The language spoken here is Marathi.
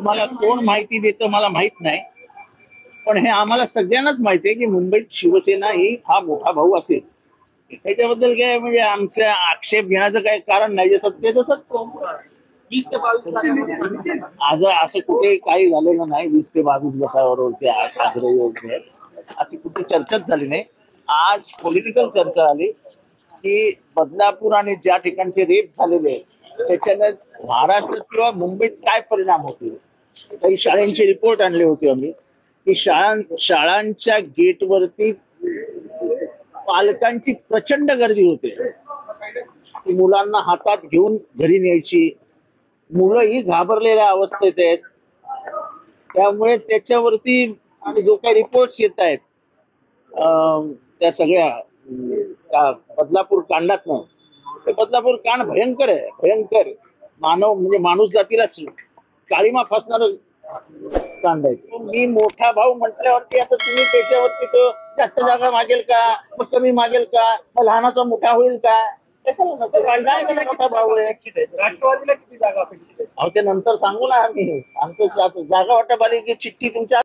आम्हाला कोण माहिती देतं मला माहित नाही, पण हे आम्हाला सगळ्यांनाच माहिती आहे की मुंबईत शिवसेना ही हा मोठा भाऊ असेल. त्याच्याबद्दल काय म्हणजे आमचा आक्षेप घेण्याचं काही कारण नाही. जे सत्य ते सत्य. 20 ते 22 आज असं कुठे काही झालेलं नाही. 20 ते 22 गटावरती आग्रही होते अशी कुठे चर्चाच झाली नाही. आज पॉलिटिकल चर्चा झाली की बदलापूर आणि ज्या ठिकाणचे रेप झालेले त्याच्याने महाराष्ट्रात किंवा मुंबईत काय परिणाम होतील. काही शाळांचे रिपोर्ट आणले होते आम्ही की शाळांच्या गेटवरती पालकांची प्रचंड गर्दी होते. ती मुलांना हातात घेऊन घरी न्यायची. मुलंही घाबरलेल्या अवस्थेत आहेत. त्यामुळे त्याच्यावरती आणि जो काही रिपोर्ट्स येत आहेत त्या सगळ्या बदलापूर कांडातनं, ते बदलापूर कांड भयंकर आहे. भयंकर म्हणजे माणूस जातीलाच काळीमा फासणार कांड आहे. मी मोठा भाऊ म्हटल्यावरती आता तुम्ही त्याच्यावरती तो जास्त जागा मागेल का, मग कमी मागेल का, मग लहानाचा मोठा होईल का, मोठा भाऊ आहे. राष्ट्रवादीला किती जागा अपेक्षित आहे? अहो ते नंतर सांगू ना आम्ही. आमचं जागा वाटप आली की चिठ्ठी तुमच्या